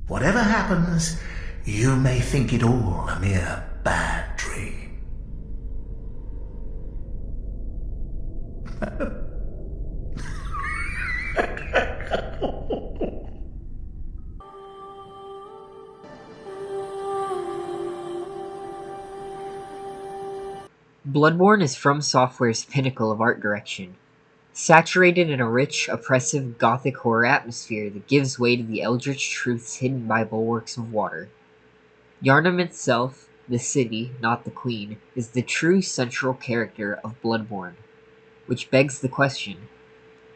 Whatever happens, you may think it all a mere bad dream. Bloodborne is From Software's pinnacle of art direction, saturated in a rich, oppressive, gothic horror atmosphere that gives way to the eldritch truths hidden by bulwarks of water. Yharnam itself, the city, not the queen, is the true central character of Bloodborne, which begs the question,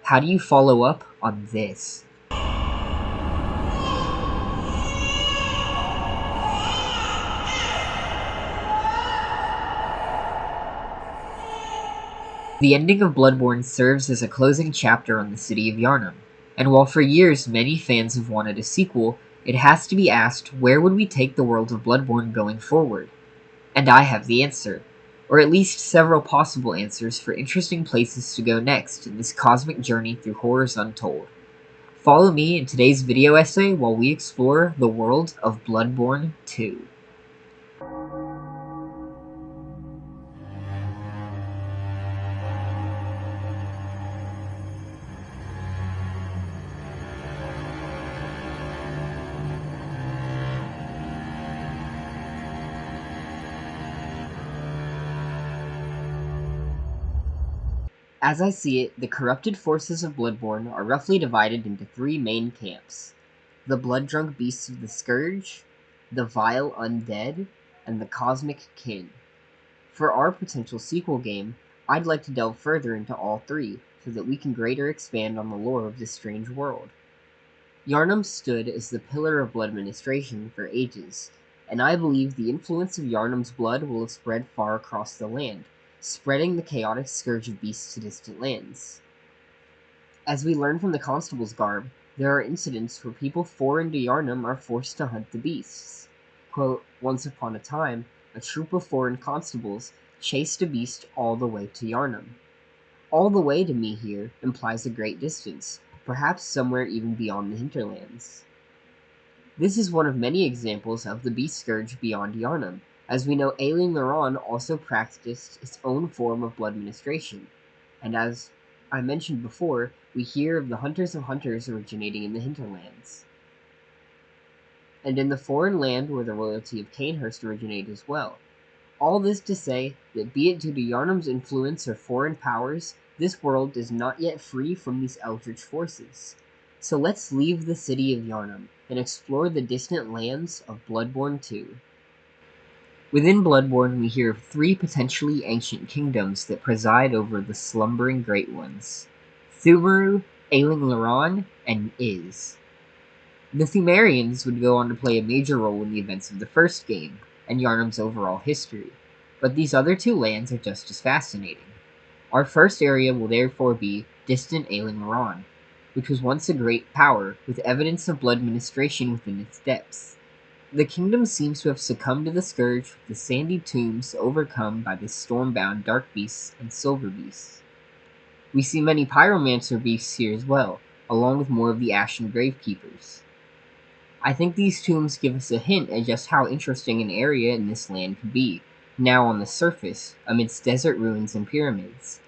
how do you follow up on this? The ending of Bloodborne serves as a closing chapter on the city of Yharnam, and while for years many fans have wanted a sequel, it has to be asked, where would we take the world of Bloodborne going forward? And I have the answer, or at least several possible answers for interesting places to go next in this cosmic journey through horrors untold. Follow me in today's video essay while we explore the world of Bloodborne 2. As I see it, the corrupted forces of Bloodborne are roughly divided into three main camps: the blood-drunk beasts of the Scourge, the vile undead, and the cosmic kin. For our potential sequel game, I'd like to delve further into all three, so that we can greater expand on the lore of this strange world. Yharnam stood as the pillar of blood administration for ages, and I believe the influence of Yharnam's blood will have spread far across the land, spreading the chaotic scourge of beasts to distant lands. As we learn from the constable's garb, there are incidents where people foreign to Yharnam are forced to hunt the beasts. Quote, once upon a time, a troop of foreign constables chased a beast all the way to Yharnam. All the way to me here implies a great distance, perhaps somewhere even beyond the hinterlands. This is one of many examples of the beast scourge beyond Yharnam, as we know Ailing Loran also practiced its own form of blood administration, and as I mentioned before, we hear of the Hunters of Hunters originating in the hinterlands. And in the foreign land where the royalty of Cainhurst originated as well. All this to say that be it due to Yharnam's influence or foreign powers, this world is not yet free from these eldritch forces. So let's leave the city of Yharnam and explore the distant lands of Bloodborne 2. Within Bloodborne, we hear of three potentially ancient kingdoms that preside over the slumbering Great Ones: Thumeru, Ailing Loran, and Iz. The Thumerians would go on to play a major role in the events of the first game, and Yharnam's overall history, but these other two lands are just as fascinating. Our first area will therefore be distant Ailing Loran, which was once a great power, with evidence of blood administration within its depths. The kingdom seems to have succumbed to the scourge, with the sandy tombs overcome by the storm-bound dark beasts and silver beasts. We see many pyromancer beasts here as well, along with more of the ashen gravekeepers. I think these tombs give us a hint at just how interesting an area in this land could be, now on the surface, amidst desert ruins and pyramids.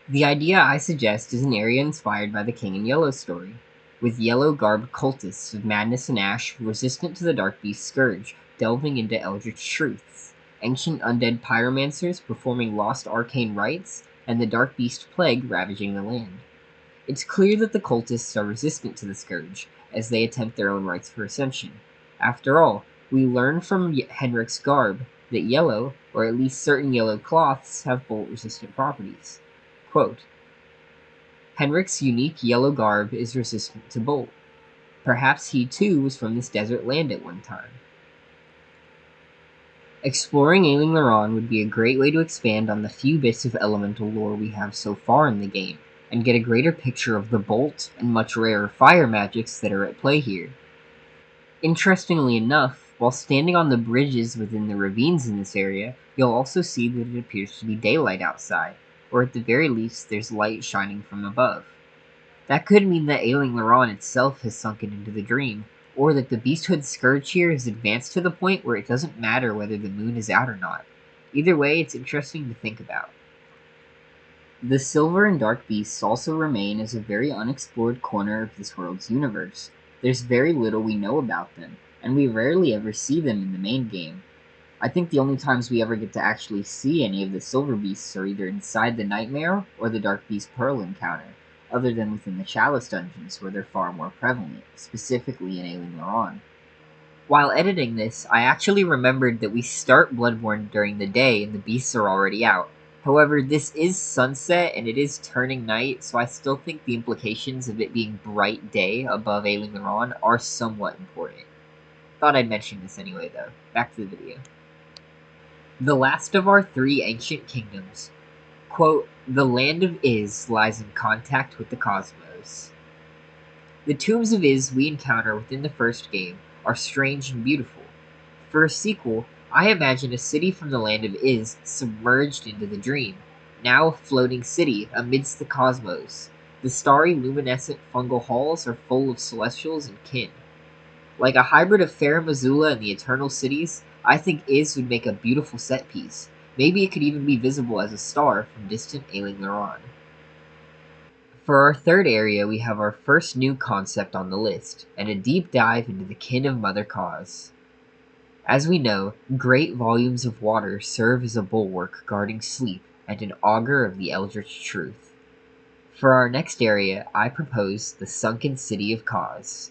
The idea I suggest is an area inspired by the King in Yellow story, with yellow-garbed cultists of madness and ash resistant to the dark beast scourge, delving into eldritch truths, ancient undead pyromancers performing lost arcane rites, and the dark beast plague ravaging the land. It's clear that the cultists are resistant to the scourge, as they attempt their own rites for ascension. After all, we learn from Henrik's garb that yellow, or at least certain yellow cloths, have bolt-resistant properties. Quote, Henrik's unique yellow garb is resistant to bolt. Perhaps he too was from this desert land at one time. Exploring Ailing Loran would be a great way to expand on the few bits of elemental lore we have so far in the game, and get a greater picture of the bolt and much rarer fire magics that are at play here. Interestingly enough, while standing on the bridges within the ravines in this area, you'll also see that it appears to be daylight outside, or at the very least there's light shining from above. That could mean that Ailing Loran itself has sunken into the dream, or that the Beasthood Scourge here has advanced to the point where it doesn't matter whether the moon is out or not. Either way, it's interesting to think about. The Silver and Dark Beasts also remain as a very unexplored corner of this world's universe. There's very little we know about them, and we rarely ever see them in the main game. I think the only times we ever get to actually see any of the Silver Beasts are either inside the Nightmare or the Dark Beast Pearl encounter, other than within the Chalice dungeons where they're far more prevalent, specifically in Ailing Loran. While editing this, I actually remembered that we start Bloodborne during the day and the beasts are already out. However, this is sunset and it is turning night, so I still think the implications of it being bright day above Ailing Loran are somewhat important. Thought I'd mention this anyway though. Back to the video. The last of our three ancient kingdoms. Quote, the land of Iz lies in contact with the cosmos. The tombs of Iz we encounter within the first game are strange and beautiful. For a sequel, I imagine a city from the land of Iz submerged into the dream, now a floating city amidst the cosmos. The starry luminescent fungal halls are full of celestials and kin. Like a hybrid of Fair Missoula and the Eternal Cities, I think Iz would make a beautiful set piece. Maybe it could even be visible as a star from distant Ailing Loran. For our third area, we have our first new concept on the list, and a deep dive into the kin of Mother Cause. As we know, great volumes of water serve as a bulwark guarding sleep and an augur of the eldritch truth. For our next area, I propose the sunken city of Cause.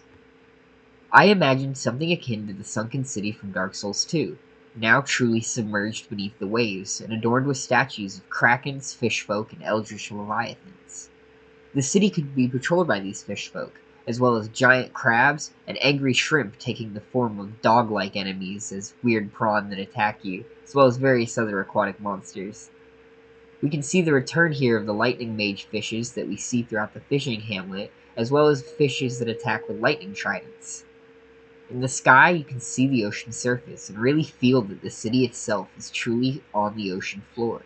I imagined something akin to the sunken city from Dark Souls 2, now truly submerged beneath the waves and adorned with statues of krakens, fishfolk, and eldritch leviathans. The city could be patrolled by these fishfolk, as well as giant crabs and angry shrimp taking the form of dog-like enemies as weird prawn that attack you, as well as various other aquatic monsters. We can see the return here of the lightning mage fishes that we see throughout the fishing hamlet, as well as fishes that attack with lightning tridents. In the sky, you can see the ocean surface and really feel that the city itself is truly on the ocean floor.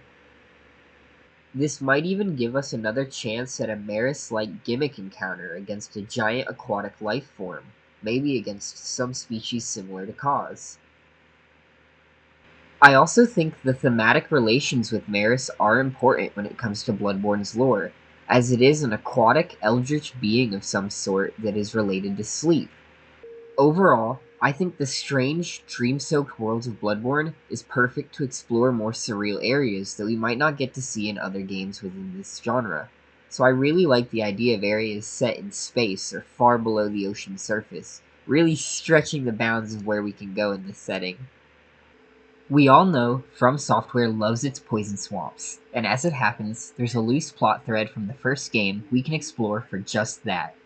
This might even give us another chance at a Maris-like gimmick encounter against a giant aquatic life form, maybe against some species similar to Cause. I also think the thematic relations with Maris are important when it comes to Bloodborne's lore, as it is an aquatic eldritch being of some sort that is related to sleep. Overall, I think the strange, dream-soaked worlds of Bloodborne is perfect to explore more surreal areas that we might not get to see in other games within this genre. So I really like the idea of areas set in space or far below the ocean surface, really stretching the bounds of where we can go in this setting. We all know From Software loves its poison swamps, and as it happens, there's a loose plot thread from the first game we can explore for just that.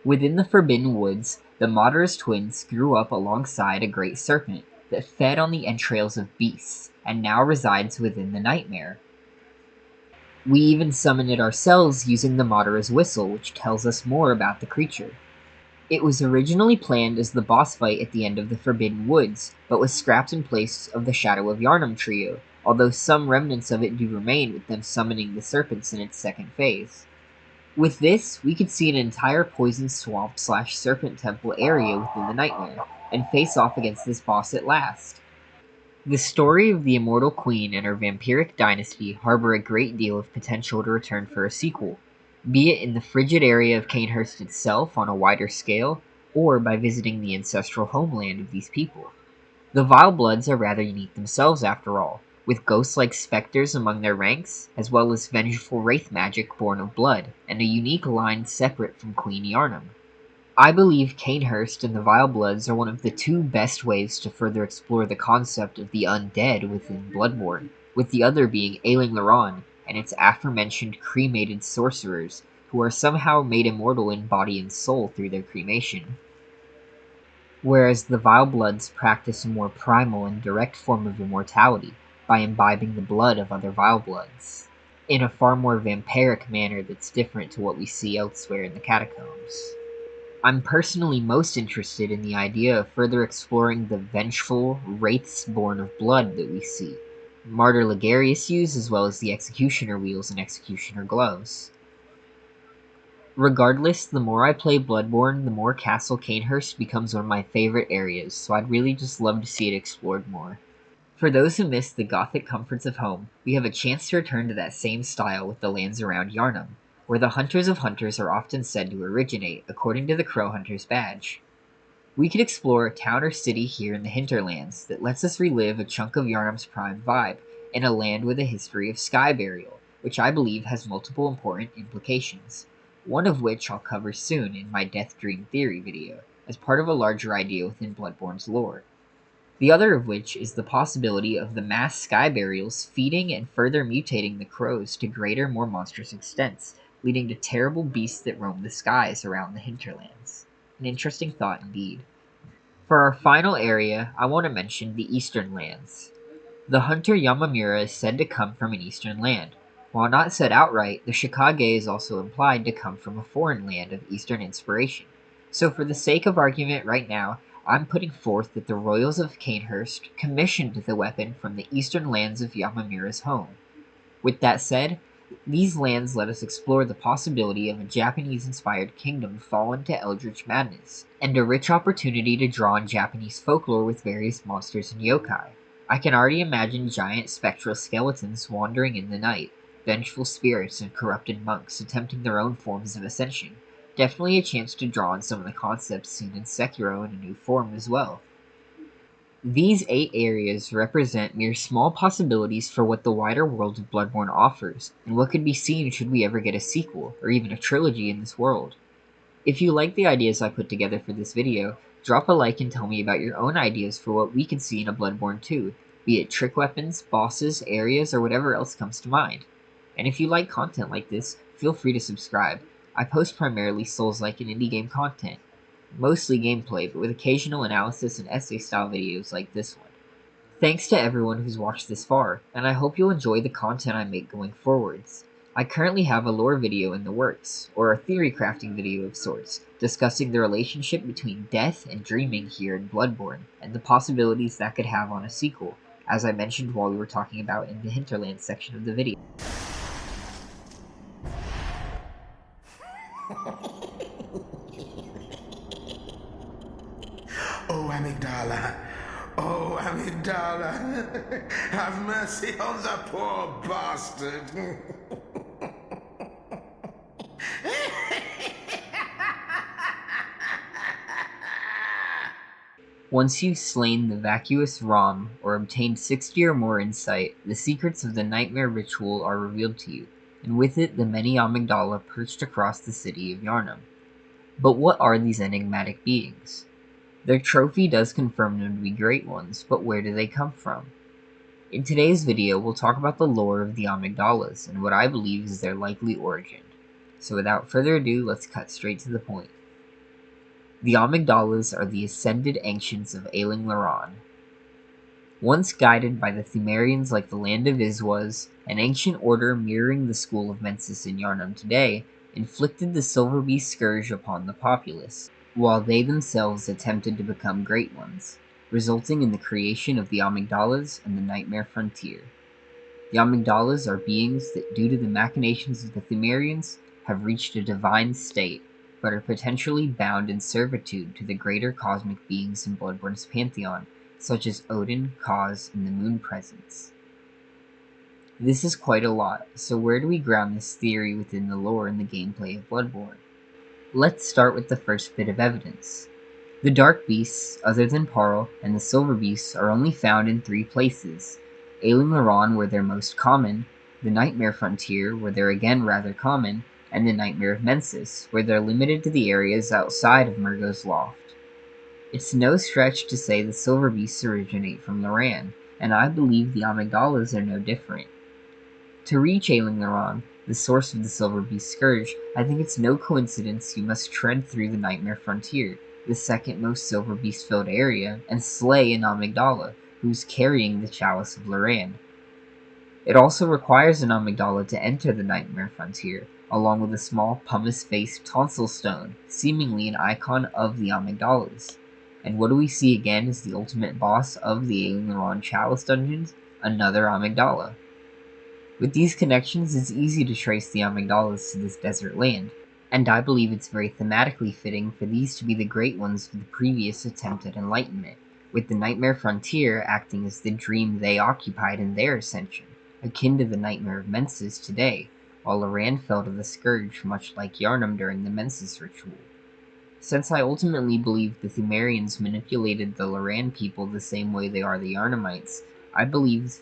Within the Forbidden Woods, the Madara's twins grew up alongside a great serpent that fed on the entrails of beasts, and now resides within the Nightmare. We even summon it ourselves using the Madara's whistle, which tells us more about the creature. It was originally planned as the boss fight at the end of the Forbidden Woods, but was scrapped in place of the Shadow of Yharnam trio, although some remnants of it do remain with them summoning the serpents in its second phase. With this, we could see an entire poison swamp / serpent temple area within the Nightmare, and face off against this boss at last. The story of the Immortal Queen and her vampiric dynasty harbor a great deal of potential to return for a sequel, be it in the frigid area of Cainhurst itself on a wider scale, or by visiting the ancestral homeland of these people. The Vilebloods are rather unique themselves after all, with ghost-like specters among their ranks, as well as vengeful wraith magic born of blood, and a unique line separate from Queen Yharnam. I believe Cainhurst and the Vilebloods are one of the two best ways to further explore the concept of the undead within Bloodborne, with the other being Ailing Loran and its aforementioned cremated sorcerers, who are somehow made immortal in body and soul through their cremation. Whereas the Vilebloods practice a more primal and direct form of immortality by imbibing the blood of other Vilebloods, in a far more vampiric manner that's different to what we see elsewhere in the catacombs. I'm personally most interested in the idea of further exploring the vengeful wraiths born of blood that we see, Martyr Ligarius use as well as the Executioner wheels and Executioner gloves. Regardless, the more I play Bloodborne, the more Castle Cainhurst becomes one of my favorite areas, so I'd really just love to see it explored more. For those who miss the gothic comforts of home, we have a chance to return to that same style with the lands around Yharnam, where the Hunters of Hunters are often said to originate, according to the Crow Hunter's badge. We could explore a town or city here in the hinterlands that lets us relive a chunk of Yharnam's prime vibe, in a land with a history of sky burial, which I believe has multiple important implications, one of which I'll cover soon in my Death Dream Theory video, as part of a larger idea within Bloodborne's lore. The other of which is the possibility of the mass sky burials feeding and further mutating the crows to greater, more monstrous extents, leading to terrible beasts that roam the skies around the hinterlands. An interesting thought indeed. For our final area, I want to mention the Eastern Lands. The hunter Yamamura is said to come from an eastern land. While not said outright, the Shikage is also implied to come from a foreign land of eastern inspiration. So for the sake of argument right now, I'm putting forth that the royals of Cainhurst commissioned the weapon from the eastern lands of Yamamura's home. With that said, these lands let us explore the possibility of a Japanese-inspired kingdom fallen to eldritch madness, and a rich opportunity to draw on Japanese folklore with various monsters and yokai. I can already imagine giant spectral skeletons wandering in the night, vengeful spirits and corrupted monks attempting their own forms of ascension. Definitely a chance to draw on some of the concepts seen in Sekiro in a new form as well. These 8 areas represent mere small possibilities for what the wider world of Bloodborne offers, and what could be seen should we ever get a sequel, or even a trilogy in this world. If you like the ideas I put together for this video, drop a like and tell me about your own ideas for what we could see in a Bloodborne 2, be it trick weapons, bosses, areas, or whatever else comes to mind. And if you like content like this, feel free to subscribe. I post primarily Souls-like and indie game content. Mostly gameplay, but with occasional analysis and essay-style videos like this one. Thanks to everyone who's watched this far, and I hope you'll enjoy the content I make going forwards. I currently have a lore video in the works, or a theory crafting video of sorts, discussing the relationship between death and dreaming here in Bloodborne, and the possibilities that could have on a sequel, as I mentioned while we were talking about in the hinterlands section of the video. Oh, Amygdala! Oh, Amygdala! Have mercy on the poor bastard! Once you've slain the vacuous Rom, or obtained 60 or more insight, the secrets of the Nightmare Ritual are revealed to you, and with it the many Amygdala perched across the city of Yharnam. But what are these enigmatic beings? Their trophy does confirm them to be great ones, but where do they come from? In today's video, we'll talk about the lore of the Amygdalas, and what I believe is their likely origin. So without further ado, let's cut straight to the point. The Amygdalas are the ascended ancients of Ailing Loran. Once guided by the Pthumerians like the land of Iz was, an ancient order mirroring the school of Mensis in Yharnam today, inflicted the Silver Beast Scourge upon the populace, while they themselves attempted to become great ones, resulting in the creation of the Amygdalas and the Nightmare Frontier. The Amygdalas are beings that, due to the machinations of the Pthumerians, have reached a divine state, but are potentially bound in servitude to the greater cosmic beings in Bloodborne's pantheon, such as Odin, Kaz, and the Moon Presence. This is quite a lot, so where do we ground this theory within the lore and the gameplay of Bloodborne? Let's start with the first bit of evidence. The Dark Beasts, other than Parl, and the Silver Beasts are only found in 3 places: Ailing Loran, where they're most common, the Nightmare Frontier, where they're again rather common, and the Nightmare of Mensis, where they're limited to the areas outside of Murgo's Loft. It's no stretch to say the Silver Beasts originate from Loran, and I believe the Amygdalas are no different. To reach Ailing Loran, the source of the Silver Beast Scourge, I think it's no coincidence you must tread through the Nightmare Frontier, the second most Silver Beast-filled area, and slay an Amygdala, who's carrying the Chalice of Loran. It also requires an Amygdala to enter the Nightmare Frontier, along with a small pumice-faced tonsil stone, seemingly an icon of the Amygdalas. And what do we see again as the ultimate boss of the Ailing Loran Chalice dungeons? Another Amygdala. With these connections, it's easy to trace the Amygdalas to this desert land, and I believe it's very thematically fitting for these to be the Great Ones of the previous attempt at enlightenment, with the Nightmare Frontier acting as the dream they occupied in their ascension, akin to the Nightmare of Mensis today, while Loran fell to the Scourge much like Yharnam during the Mensis ritual. Since I ultimately believe the Thumerians manipulated the Loran people the same way they are the Yharnamites, I believe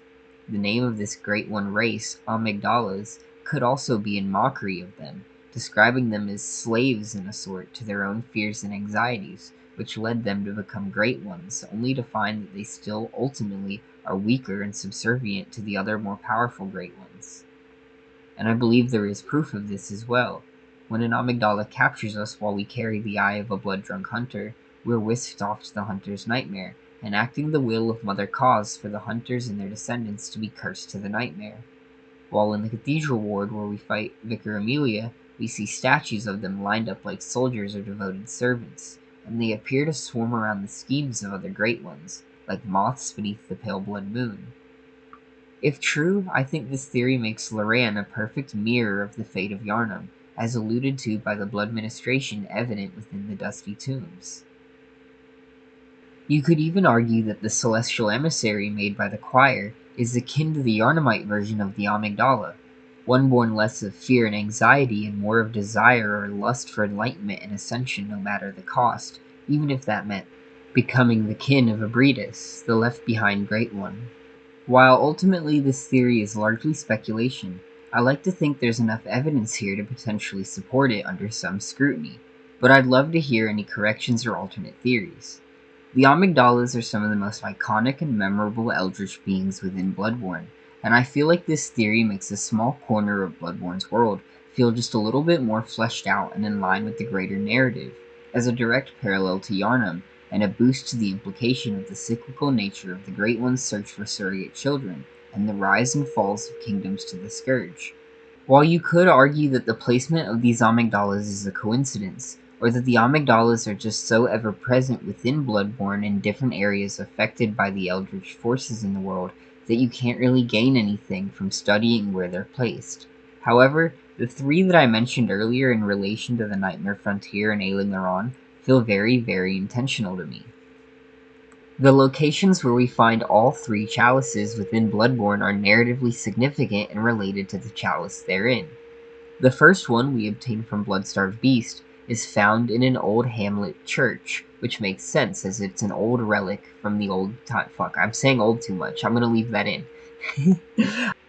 the name of this Great One race, Amygdalas, could also be in mockery of them, describing them as slaves in a sort to their own fears and anxieties, which led them to become Great Ones, only to find that they still ultimately are weaker and subservient to the other more powerful Great Ones. And I believe there is proof of this as well. When an Amygdala captures us while we carry the eye of a blood-drunk hunter, we're whisked off to the hunter's nightmare, enacting the will of Mother Cause for the hunters and their descendants to be cursed to the nightmare. While in the cathedral ward where we fight Vicar Amelia, we see statues of them lined up like soldiers or devoted servants, and they appear to swarm around the schemes of other great ones, like moths beneath the pale blood moon. If true, I think this theory makes Loran a perfect mirror of the fate of Yharnam, as alluded to by the blood ministration evident within the dusty tombs. You could even argue that the celestial emissary made by the choir is akin to the Yharnamite version of the Amygdala, one born less of fear and anxiety and more of desire or lust for enlightenment and ascension no matter the cost, even if that meant becoming the kin of Amygdalas, the left-behind Great One. While ultimately this theory is largely speculation, I like to think there's enough evidence here to potentially support it under some scrutiny, but I'd love to hear any corrections or alternate theories. The Amygdalas are some of the most iconic and memorable eldritch beings within Bloodborne, and I feel like this theory makes a small corner of Bloodborne's world feel just a little bit more fleshed out and in line with the greater narrative, as a direct parallel to Yharnam, and a boost to the implication of the cyclical nature of the Great One's search for surrogate children, and the rise and falls of kingdoms to the Scourge. While you could argue that the placement of these Amygdalas is a coincidence, or that the Amygdalas are just so ever-present within Bloodborne in different areas affected by the eldritch forces in the world that you can't really gain anything from studying where they're placed. However, the three that I mentioned earlier in relation to the Nightmare Frontier and Ailing Loran feel very, very intentional to me. The locations where we find all three chalices within Bloodborne are narratively significant and related to the chalice therein. The first one we obtain from Bloodstarved Beast is found in an old hamlet church, which makes sense as it's an old relic from the old time. Fuck, I'm saying old too much. I'm gonna leave that in.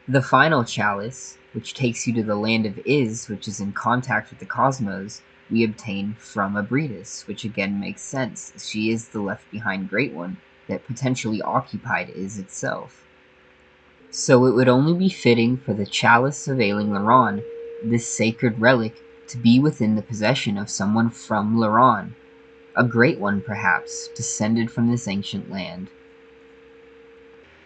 The final chalice, which takes you to the land of Iz, which is in contact with the cosmos, we obtain from Amygdalas, which again makes sense, as she is the left-behind Great One that potentially occupied Iz itself. So it would only be fitting for the chalice of Ailing Loran, this sacred relic, to be within the possession of someone from Loran, a Great One perhaps, descended from this ancient land.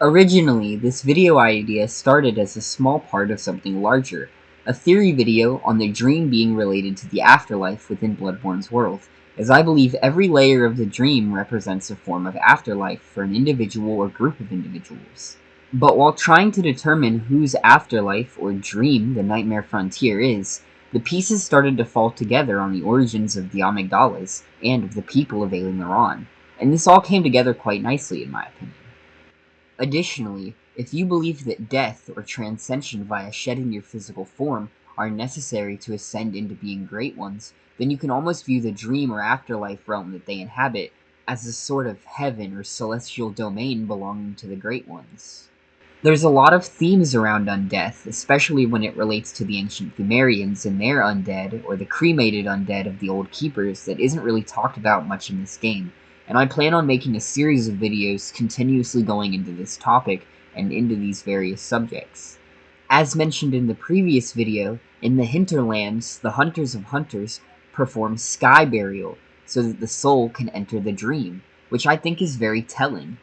Originally, this video idea started as a small part of something larger, a theory video on the dream being related to the afterlife within Bloodborne's world, as I believe every layer of the dream represents a form of afterlife for an individual or group of individuals. But while trying to determine whose afterlife or dream the Nightmare Frontier is, the pieces started to fall together on the origins of the Amygdalas and of the people of Ailing Loran, and this all came together quite nicely in my opinion. Additionally, if you believe that death or transcension via shedding your physical form are necessary to ascend into being Great Ones, then you can almost view the dream or afterlife realm that they inhabit as a sort of heaven or celestial domain belonging to the Great Ones. There's a lot of themes around undeath, especially when it relates to the ancient Thumerians and their undead, or the cremated undead of the Old Keepers, that isn't really talked about much in this game, and I plan on making a series of videos continuously going into this topic and into these various subjects. As mentioned in the previous video, in the hinterlands, the Hunters of Hunters perform sky burial so that the soul can enter the dream, which I think is very telling.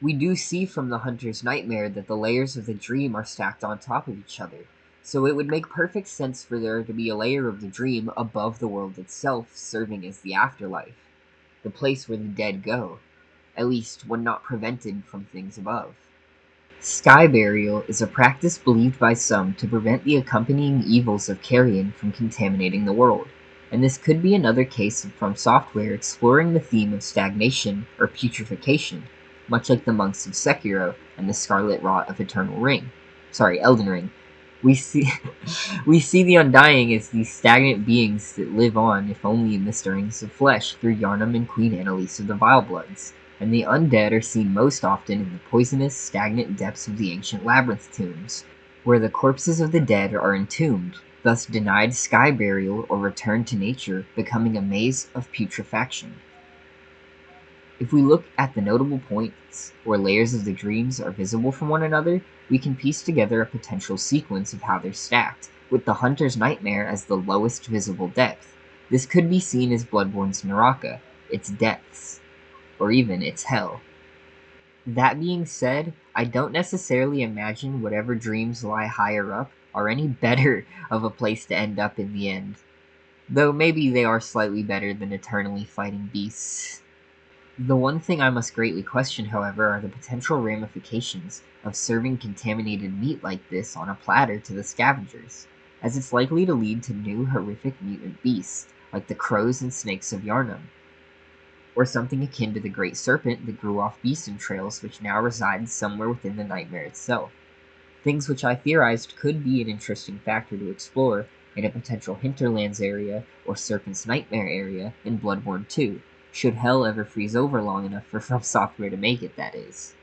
We do see from the Hunter's Nightmare that the layers of the dream are stacked on top of each other, so it would make perfect sense for there to be a layer of the dream above the world itself serving as the afterlife, the place where the dead go, at least when not prevented from things above. Sky burial is a practice believed by some to prevent the accompanying evils of carrion from contaminating the world, and this could be another case of From Software exploring the theme of stagnation or putrefaction, much like the monks of Sekiro and the Scarlet Rot of Elden Ring. We see the Undying as these stagnant beings that live on, if only in the stirrings of flesh, through Yharnam and Queen Annalise of the Vilebloods, and the undead are seen most often in the poisonous, stagnant depths of the ancient labyrinth tombs, where the corpses of the dead are entombed, thus denied sky burial or return to nature, becoming a maze of putrefaction. If we look at the notable points where layers of the dreams are visible from one another, we can piece together a potential sequence of how they're stacked, with the Hunter's Nightmare as the lowest visible depth. This could be seen as Bloodborne's Naraka, its depths, or even its hell. That being said, I don't necessarily imagine whatever dreams lie higher up are any better of a place to end up in the end. Though maybe they are slightly better than eternally fighting beasts. The one thing I must greatly question, however, are the potential ramifications of serving contaminated meat like this on a platter to the scavengers, as it's likely to lead to new horrific mutant beasts, like the crows and snakes of Yharnam, or something akin to the great serpent that grew off beast entrails which now resides somewhere within the nightmare itself. Things which I theorized could be an interesting factor to explore in a potential hinterlands area or serpent's nightmare area in Bloodborne 2. Should hell ever freeze over long enough for From Software to make it, that is.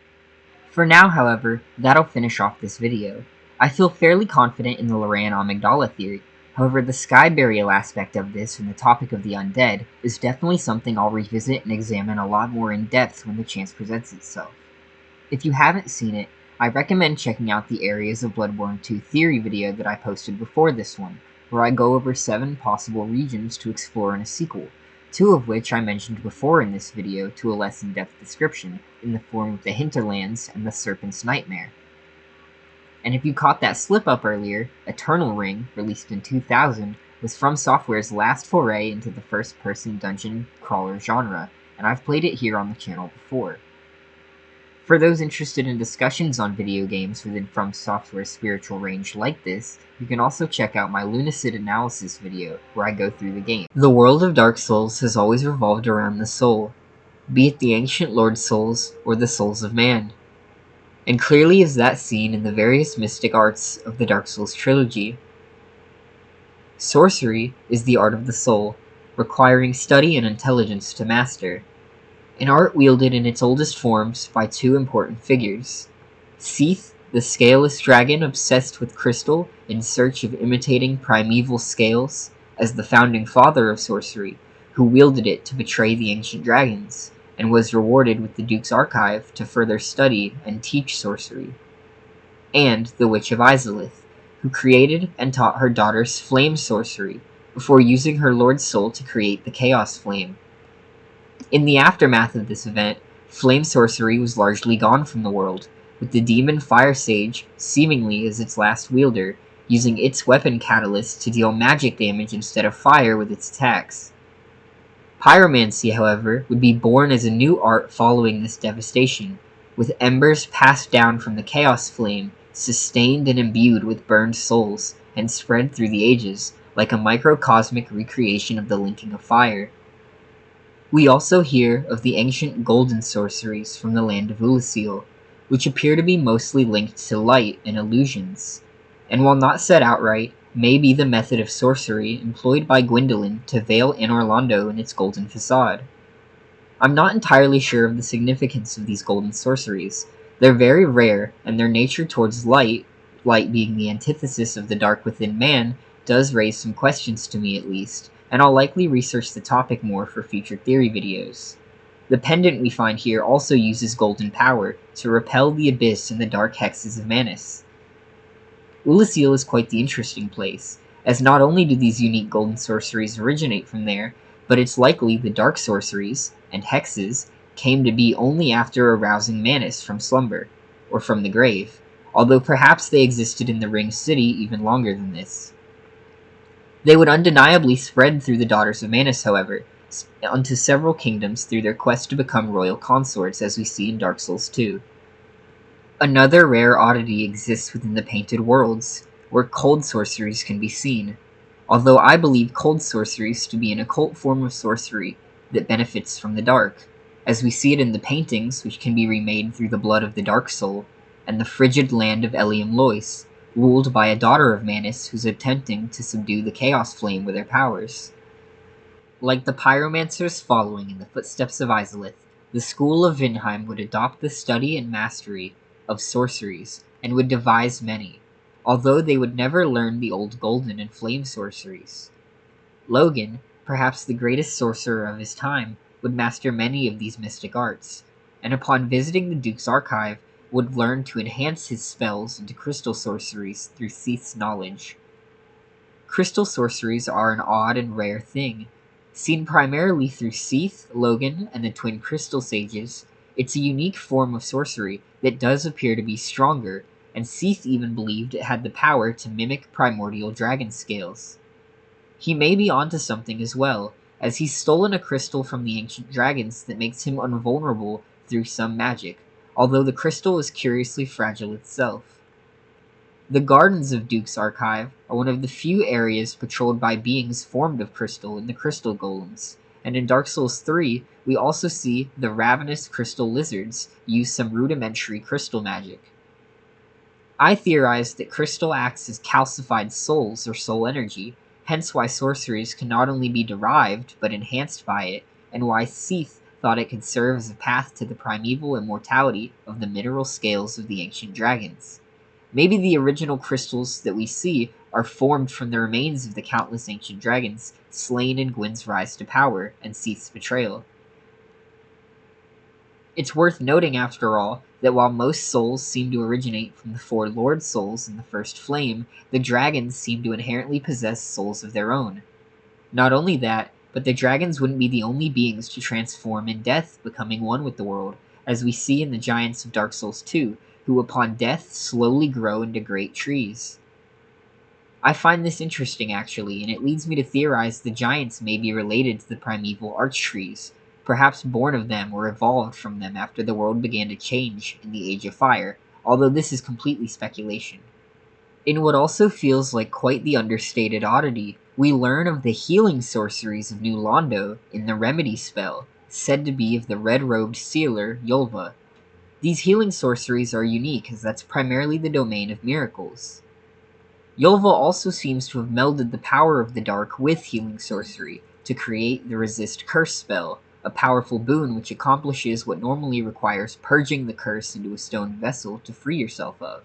For now, however, that'll finish off this video. I feel fairly confident in the Loran Amygdala theory. However, the sky burial aspect of this and the topic of the undead is definitely something I'll revisit and examine a lot more in depth when the chance presents itself. If you haven't seen it, I recommend checking out the Areas of Bloodborne 2 theory video that I posted before this one, where I go over 7 possible regions to explore in a sequel, 2 of which I mentioned before in this video to a less in-depth description, in the form of the Hinterlands and the Serpent's Nightmare. And if you caught that slip-up earlier, Eternal Ring, released in 2000, was From Software's last foray into the first-person dungeon crawler genre, and I've played it here on the channel before. For those interested in discussions on video games within From Software's spiritual range like this, you can also check out my Lunacid analysis video, where I go through the game. The world of Dark Souls has always revolved around the soul, be it the ancient Lord Souls or the souls of man. And clearly is that seen in the various mystic arts of the Dark Souls trilogy. Sorcery is the art of the soul, requiring study and intelligence to master. An art wielded in its oldest forms by 2 important figures. Seath, the scaleless dragon obsessed with crystal in search of imitating primeval scales, as the founding father of sorcery, who wielded it to betray the ancient dragons, and was rewarded with the Duke's Archive to further study and teach sorcery. And the Witch of Izalith, who created and taught her daughters flame sorcery, before using her lord's soul to create the Chaos Flame. In the aftermath of this event, flame sorcery was largely gone from the world, with the demon Fire Sage seemingly as its last wielder, using its weapon catalyst to deal magic damage instead of fire with its attacks. Pyromancy, however, would be born as a new art following this devastation, with embers passed down from the Chaos Flame, sustained and imbued with burned souls, and spread through the ages, like a microcosmic recreation of the linking of fire. We also hear of the ancient golden sorceries from the land of Ulasil, which appear to be mostly linked to light and illusions, and while not said outright, may be the method of sorcery employed by Gwendolyn to veil Anor Londo in its golden facade. I'm not entirely sure of the significance of these golden sorceries. They're very rare, and their nature towards light being the antithesis of the dark within man, does raise some questions to me at least, and I'll likely research the topic more for future theory videos. The pendant we find here also uses golden power to repel the abyss and the dark hexes of Manus. Ulasil is quite the interesting place, as not only do these unique golden sorceries originate from there, but it's likely the dark sorceries, and hexes, came to be only after arousing Manus from slumber, or from the grave, although perhaps they existed in the Ring City even longer than this. They would undeniably spread through the daughters of Manus, however, onto several kingdoms through their quest to become royal consorts, as we see in Dark Souls 2. Another rare oddity exists within the Painted Worlds, where cold sorceries can be seen, although I believe cold sorceries to be an occult form of sorcery that benefits from the dark, as we see it in the paintings which can be remade through the blood of the Dark Soul, and the frigid land of Ailing Loran, ruled by a daughter of Manus who's attempting to subdue the Chaos Flame with her powers. Like the pyromancers following in the footsteps of Izalith, the school of Vinheim would adopt the study and mastery of sorceries, and would devise many, although they would never learn the old golden and flame sorceries. Logan, perhaps the greatest sorcerer of his time, would master many of these mystic arts, and upon visiting the Duke's archive, would learn to enhance his spells into crystal sorceries through Seath's knowledge. Crystal sorceries are an odd and rare thing. Seen primarily through Seath, Logan, and the twin crystal sages, it's a unique form of sorcery that does appear to be stronger, and Seath even believed it had the power to mimic primordial dragon scales. He may be onto something as well, as he's stolen a crystal from the ancient dragons that makes him invulnerable through some magic, although the crystal is curiously fragile itself. The gardens of Duke's Archive are one of the few areas patrolled by beings formed of crystal in the Crystal Golems, and in Dark Souls 3 we also see the ravenous crystal lizards use some rudimentary crystal magic. I theorize that crystal acts as calcified souls or soul energy, hence why sorceries can not only be derived but enhanced by it, and why Seath thought it could serve as a path to the primeval immortality of the mineral scales of the ancient dragons. Maybe the original crystals that we see are formed from the remains of the countless ancient dragons slain in Gwyn's rise to power and Seath's betrayal. It's worth noting, after all, that while most souls seem to originate from the four Lord Souls in the First Flame, the dragons seem to inherently possess souls of their own. Not only that, but the dragons wouldn't be the only beings to transform in death, becoming one with the world, as we see in the giants of Dark Souls 2, who upon death slowly grow into great trees. I find this interesting, actually, and it leads me to theorize the giants may be related to the primeval arch trees, perhaps born of them or evolved from them after the world began to change in the Age of Fire, although this is completely speculation. In what also feels like quite the understated oddity, we learn of the healing sorceries of New Londo in the Remedy spell, said to be of the red-robed sealer Yolva. These healing sorceries are unique, as that's primarily the domain of miracles. Yolva also seems to have melded the power of the dark with healing sorcery to create the Resist Curse spell, a powerful boon which accomplishes what normally requires purging the curse into a stone vessel to free yourself of.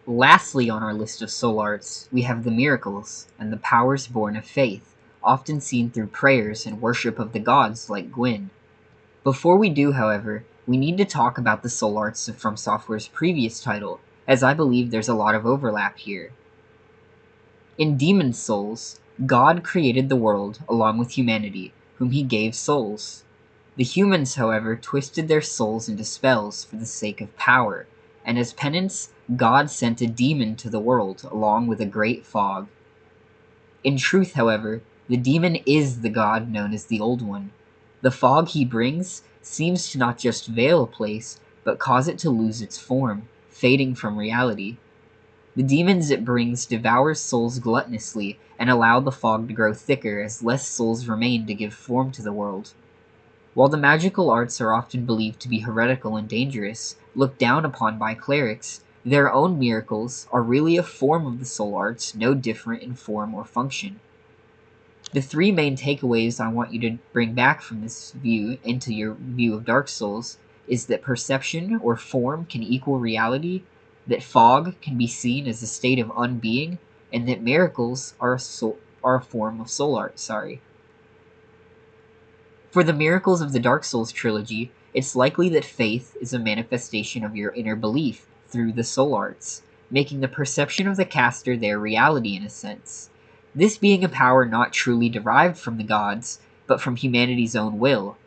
Lastly on our list of soul arts, we have the miracles, and the powers born of faith, often seen through prayers and worship of the gods like Gwyn. Before we do, however, we need to talk about the soul arts of From Software's previous title, as I believe there's a lot of overlap here. In Demon's Souls, God created the world along with humanity, whom he gave souls. The humans, however, twisted their souls into spells for the sake of power, and as penance, God sent a demon to the world along with a great fog. In truth, however, the demon is the god known as the Old One. The fog he brings seems to not just veil a place, but cause it to lose its form, fading from reality. The demons it brings devour souls gluttonously and allow the fog to grow thicker as less souls remain to give form to the world. While the magical arts are often believed to be heretical and dangerous, looked down upon by clerics, their own miracles are really a form of the soul arts, no different in form or function. The three main takeaways I want you to bring back from this view into your view of Dark Souls is that perception or form can equal reality, that fog can be seen as a state of unbeing, and that miracles are a form of soul art. For the miracles of the Dark Souls trilogy, it's likely that faith is a manifestation of your inner belief through the soul arts, making the perception of the caster their reality in a sense. This being a power not truly derived from the gods, but from humanity's own will.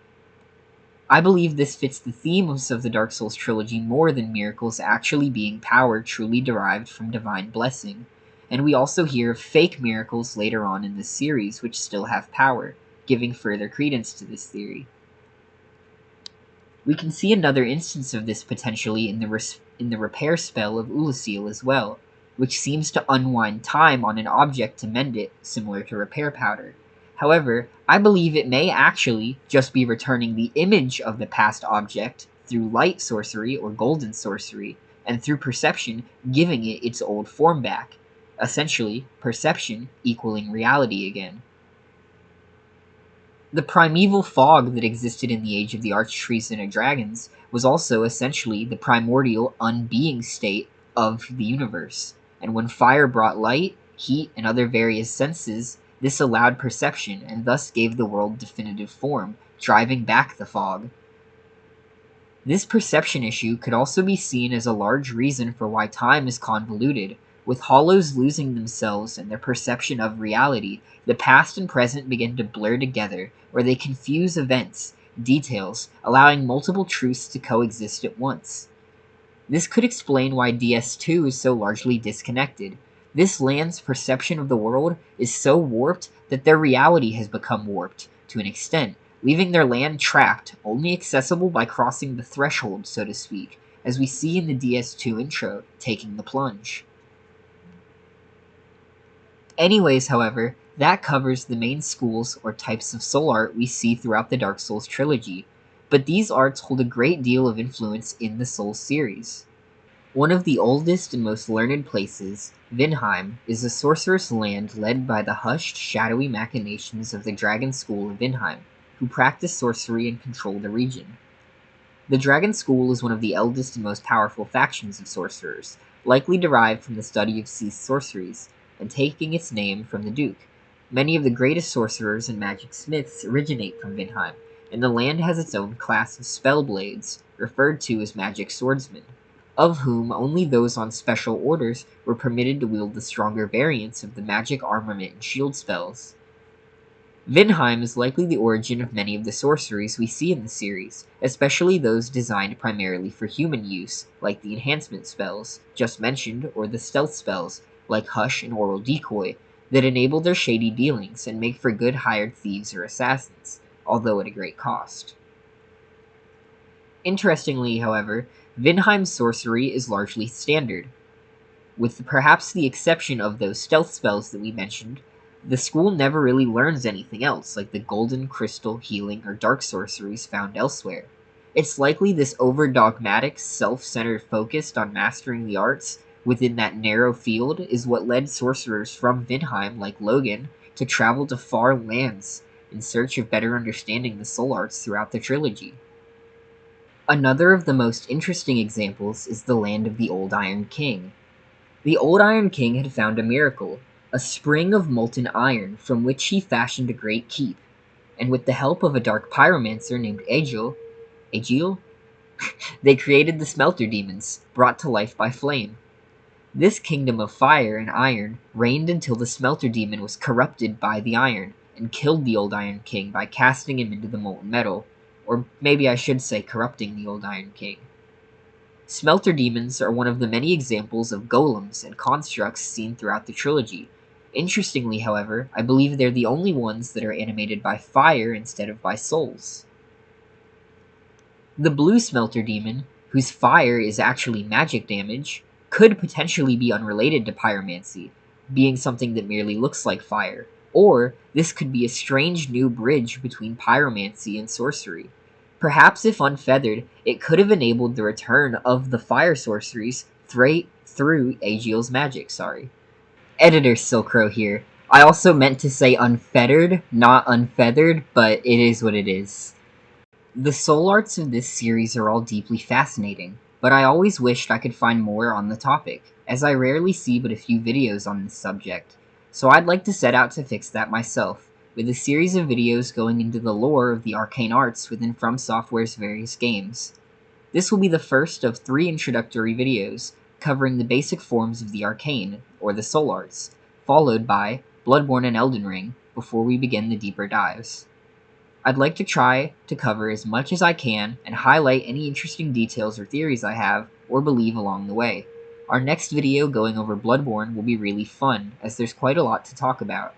I believe this fits the themes of the Dark Souls trilogy more than miracles actually being power truly derived from divine blessing, and we also hear of fake miracles later on in this series which still have power, giving further credence to this theory. We can see another instance of this potentially in the repair spell of Ulasil as well, which seems to unwind time on an object to mend it, similar to repair powder. However, I believe it may actually just be returning the image of the past object through light sorcery or golden sorcery, and through perception giving it its old form back. Essentially, perception equaling reality again. The primeval fog that existed in the age of the Archtrees and Dragons was also essentially the primordial unbeing state of the universe, and when fire brought light, heat, and other various senses, this allowed perception and thus gave the world definitive form, driving back the fog. This perception issue could also be seen as a large reason for why time is convoluted. With hollows losing themselves and their perception of reality, the past and present begin to blur together, where they confuse events, details, allowing multiple truths to coexist at once. This could explain why DS2 is so largely disconnected. This land's perception of the world is so warped that their reality has become warped, to an extent, leaving their land trapped, only accessible by crossing the threshold, so to speak, as we see in the DS2 intro, taking the plunge. Anyways, however, that covers the main schools or types of soul art we see throughout the Dark Souls trilogy, but these arts hold a great deal of influence in the Souls series. One of the oldest and most learned places, Vinheim, is a sorcerous land led by the hushed, shadowy machinations of the Dragon School of Vinheim, who practice sorcery and control the region. The Dragon School is one of the eldest and most powerful factions of sorcerers, likely derived from the study of ceased sorceries, and taking its name from the Duke. Many of the greatest sorcerers and magic smiths originate from Vinheim, and the land has its own class of spellblades, referred to as magic swordsmen, of whom only those on special orders were permitted to wield the stronger variants of the magic armament and shield spells. Vinheim is likely the origin of many of the sorceries we see in the series, especially those designed primarily for human use, like the enhancement spells, just mentioned, or the stealth spells, like Hush and Oral Decoy, that enable their shady dealings and make for good hired thieves or assassins, although at a great cost. Interestingly, however, Vinheim's sorcery is largely standard. With perhaps the exception of those stealth spells that we mentioned, the school never really learns anything else, like the golden, crystal, healing, or dark sorceries found elsewhere. It's likely this over-dogmatic, self-centered focus on mastering the arts within that narrow field is what led sorcerers from Vinheim, like Logan, to travel to far lands in search of better understanding the soul arts throughout the trilogy. Another of the most interesting examples is the land of the Old Iron King. The Old Iron King had found a miracle, a spring of molten iron from which he fashioned a great keep, and with the help of a dark pyromancer named Aegil, they created the smelter demons, brought to life by flame. This kingdom of fire and iron reigned until the smelter demon was corrupted by the iron, and killed the Old Iron King by casting him into the molten metal, or maybe I should say corrupting the Old Iron King. Smelter demons are one of the many examples of golems and constructs seen throughout the trilogy. Interestingly, however, I believe they're the only ones that are animated by fire instead of by souls. The blue smelter demon, whose fire is actually magic damage, could potentially be unrelated to pyromancy, being something that merely looks like fire, or this could be a strange new bridge between pyromancy and sorcery. Perhaps if unfeathered, it could have enabled the return of the fire sorceries through Aegil's magic, Editor Silcrow here. I also meant to say unfettered, not unfeathered, but it is what it is. The soul arts of this series are all deeply fascinating, but I always wished I could find more on the topic, as I rarely see but a few videos on this subject, so I'd like to set out to fix that myself, with a series of videos going into the lore of the arcane arts within From Software's various games. This will be the first of 3 introductory videos, covering the basic forms of the arcane, or the soul arts, followed by Bloodborne and Elden Ring, before we begin the deeper dives. I'd like to try to cover as much as I can and highlight any interesting details or theories I have or believe along the way. Our next video going over Bloodborne will be really fun, as there's quite a lot to talk about.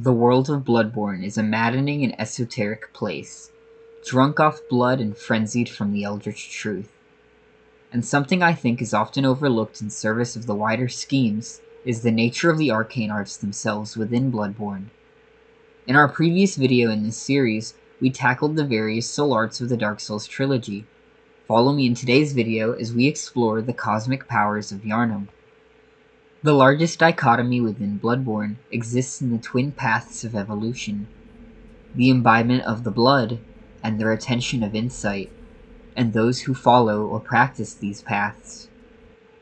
The world of Bloodborne is a maddening and esoteric place, drunk off blood and frenzied from the eldritch truth. And something I think is often overlooked in service of the wider schemes is the nature of the arcane arts themselves within Bloodborne. In our previous video in this series, we tackled the various soul arts of the Dark Souls trilogy. Follow me in today's video as we explore the cosmic powers of Yharnam. The largest dichotomy within Bloodborne exists in the twin paths of evolution, the imbibement of the blood, and the retention of insight, and those who follow or practice these paths.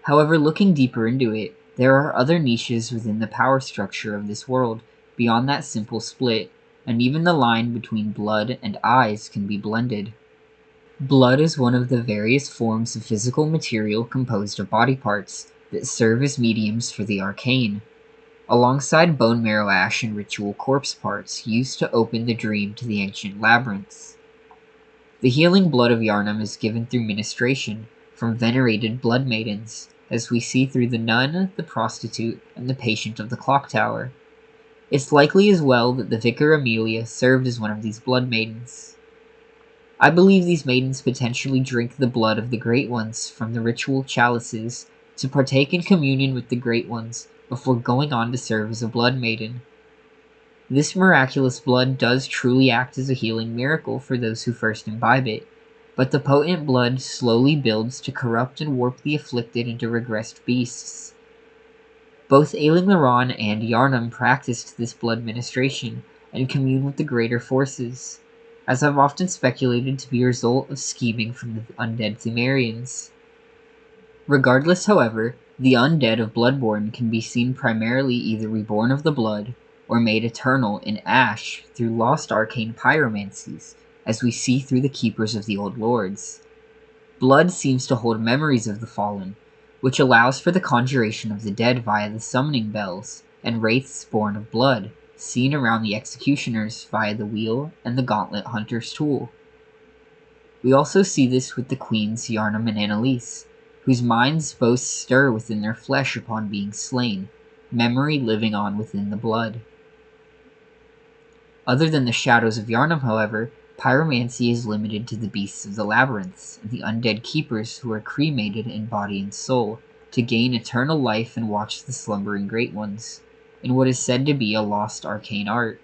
However, looking deeper into it, there are other niches within the power structure of this world beyond that simple split, and even the line between blood and eyes can be blended. Blood is one of the various forms of physical material composed of body parts that serve as mediums for the arcane, alongside bone marrow ash and ritual corpse parts used to open the dream to the ancient labyrinths. The healing blood of Yharnam is given through ministration from venerated blood maidens, as we see through the nun, the prostitute, and the patient of the clock tower. It's likely as well that the vicar Amelia served as one of these blood maidens. I believe these maidens potentially drink the blood of the Great Ones from the ritual chalices to partake in communion with the Great Ones before going on to serve as a blood maiden. This miraculous blood does truly act as a healing miracle for those who first imbibe it, but the potent blood slowly builds to corrupt and warp the afflicted into regressed beasts. Both Ailing Loran and Yharnam practiced this blood ministration and communed with the greater forces, as I've often speculated to be a result of scheming from the undead Thumerians. Regardless, however, the undead of Bloodborne can be seen primarily either reborn of the blood, or made eternal in ash through lost arcane pyromancies, as we see through the keepers of the old lords. Blood seems to hold memories of the fallen, which allows for the conjuration of the dead via the summoning bells, and wraiths born of blood, seen around the executioners via the wheel and the gauntlet hunter's tool. We also see this with the queens Yharnam and Annalise, whose minds both stir within their flesh upon being slain, memory living on within the blood. Other than the shadows of Yharnam, however, pyromancy is limited to the beasts of the labyrinths and the undead keepers who are cremated in body and soul to gain eternal life and watch the slumbering Great Ones, in what is said to be a lost arcane art.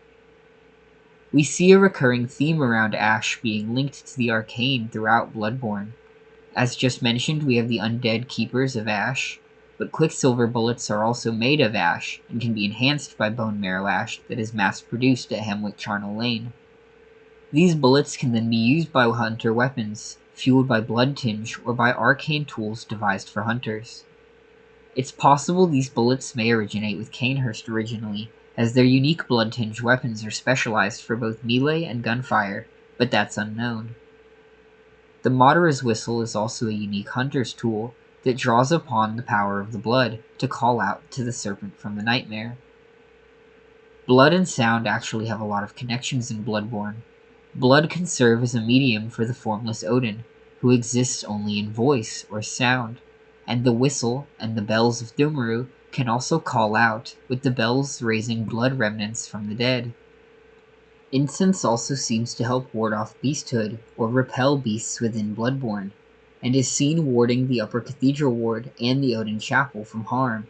We see a recurring theme around ash being linked to the arcane throughout Bloodborne. As just mentioned, we have the undead keepers of ash, but quicksilver bullets are also made of ash and can be enhanced by bone marrow ash that is mass-produced at Hemwick Charnel Lane. These bullets can then be used by hunter weapons, fueled by blood tinge or by arcane tools devised for hunters. It's possible these bullets may originate with Cainhurst originally, as their unique blood tinge weapons are specialized for both melee and gunfire, but that's unknown. The Madara's whistle is also a unique hunter's tool that draws upon the power of the blood to call out to the serpent from the nightmare. Blood and sound actually have a lot of connections in Bloodborne. Blood can serve as a medium for the formless Odin, who exists only in voice or sound, and the whistle and the bells of Thumaru can also call out, with the bells raising blood remnants from the dead. Incense also seems to help ward off beasthood or repel beasts within Bloodborne, and is seen warding the Upper Cathedral Ward and the Odin Chapel from harm.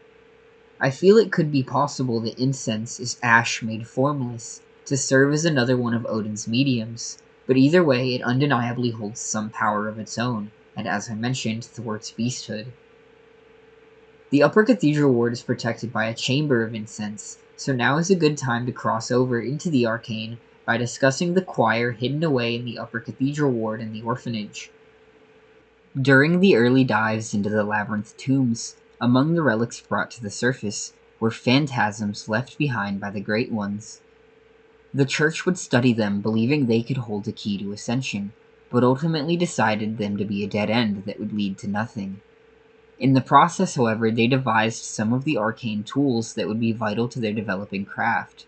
I feel it could be possible that incense is ash made formless, to serve as another one of Odin's mediums, but either way it undeniably holds some power of its own, and as I mentioned, thwarts beasthood. The Upper Cathedral Ward is protected by a chamber of incense, so now is a good time to cross over into the Arcane by discussing the choir hidden away in the Upper Cathedral Ward in the orphanage. During the early dives into the labyrinth tombs, among the relics brought to the surface were phantasms left behind by the Great Ones. The church would study them, believing they could hold a key to ascension, but ultimately decided them to be a dead end that would lead to nothing. In the process, however, they devised some of the arcane tools that would be vital to their developing craft.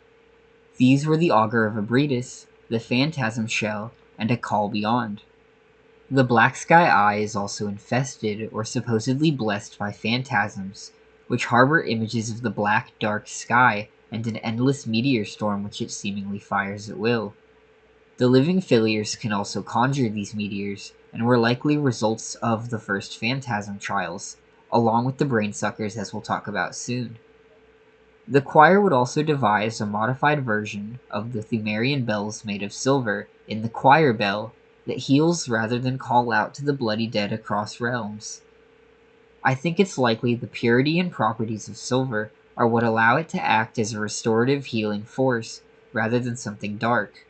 These were the Augur of Abridus, the Phantasm Shell, and a Call Beyond. The Black Sky Eye is also infested or supposedly blessed by phantasms, which harbor images of the black, dark sky and an endless meteor storm which it seemingly fires at will. The living failures can also conjure these meteors, and were likely results of the first phantasm trials, along with the brainsuckers as we'll talk about soon. The choir would also devise a modified version of the Thumerian bells made of silver in the choir bell that heals rather than call out to the bloody dead across realms. I think it's likely the purity and properties of silver are what allow it to act as a restorative healing force rather than something dark.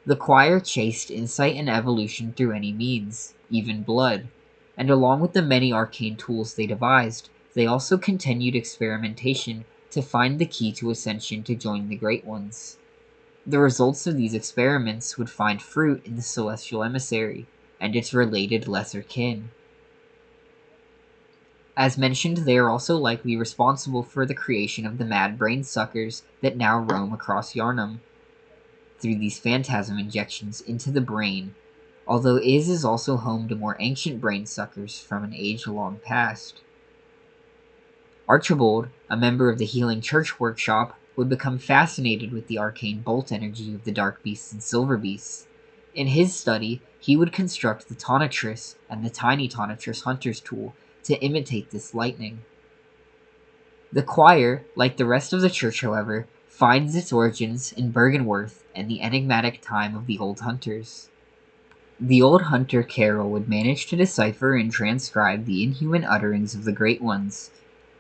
The choir chased insight and evolution through any means, even blood, and along with the many arcane tools they devised, they also continued experimentation to find the key to ascension to join the Great Ones. The results of these experiments would find fruit in the Celestial Emissary and its related lesser kin. As mentioned, they are also likely responsible for the creation of the mad brain suckers that now roam across Yharnam through these phantasm injections into the brain, although Iz is also home to more ancient brain suckers from an age-long past. Archibald, a member of the Healing Church Workshop, would become fascinated with the arcane bolt energy of the Dark Beasts and Silver Beasts. In his study, he would construct the Tonitrus and the Tiny Tonitrus Hunter's Tool to imitate this lightning. The choir, like the rest of the church however, finds its origins in Bergenworth and the enigmatic time of the Old Hunters. The Old Hunter Carol would manage to decipher and transcribe the inhuman utterings of the Great Ones,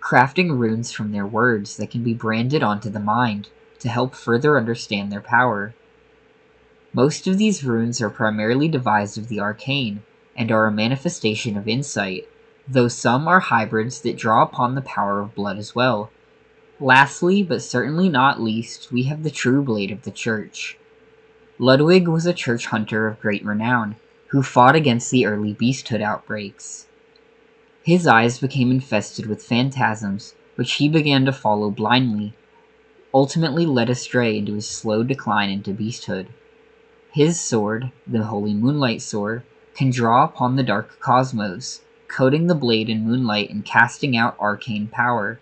crafting runes from their words that can be branded onto the mind to help further understand their power. Most of these runes are primarily devised of the arcane and are a manifestation of insight, though some are hybrids that draw upon the power of blood as well. Lastly, but certainly not least, we have the true blade of the church. Ludwig was a church hunter of great renown, who fought against the early beasthood outbreaks. His eyes became infested with phantasms, which he began to follow blindly, ultimately led astray into his slow decline into beasthood. His sword, the Holy Moonlight Sword, can draw upon the dark cosmos, coating the blade in moonlight and casting out arcane power.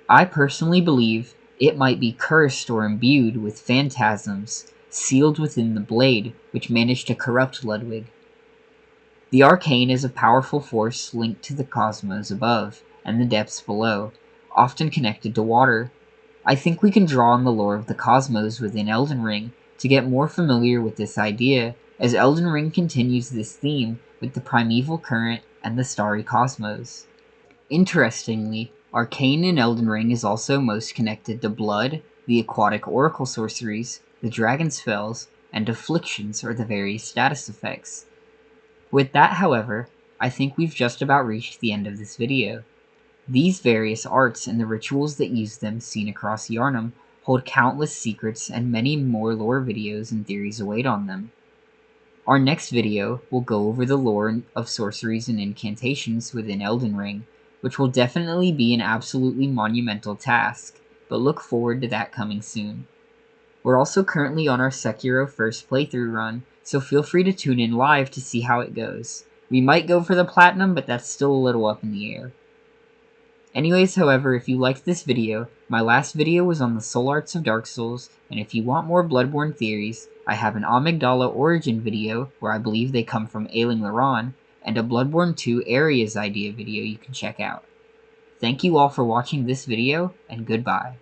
I personally believe it might be cursed or imbued with phantasms, sealed within the blade, which managed to corrupt Ludwig. The arcane is a powerful force linked to the cosmos above and the depths below, often connected to water. I think we can draw on the lore of the cosmos within Elden Ring to get more familiar with this idea, as Elden Ring continues this theme with the primeval current and the starry cosmos. Interestingly, Arcane in Elden Ring is also most connected to blood, the aquatic oracle sorceries, the dragon spells, and afflictions or the various status effects. With that, however, I think we've just about reached the end of this video. These various arts and the rituals that use them seen across Yharnam hold countless secrets, and many more lore videos and theories await on them. Our next video will go over the lore of sorceries and incantations within Elden Ring, which will definitely be an absolutely monumental task, but look forward to that coming soon. We're also currently on our Sekiro first playthrough run, so feel free to tune in live to see how it goes. We might go for the platinum, but that's still a little up in the air. Anyways, however, if you liked this video, my last video was on the soul arts of Dark Souls, and if you want more Bloodborne theories, I have an Amygdala origin video where I believe they come from Ailing Loran, and a Bloodborne 2 areas idea video you can check out. Thank you all for watching this video, and goodbye.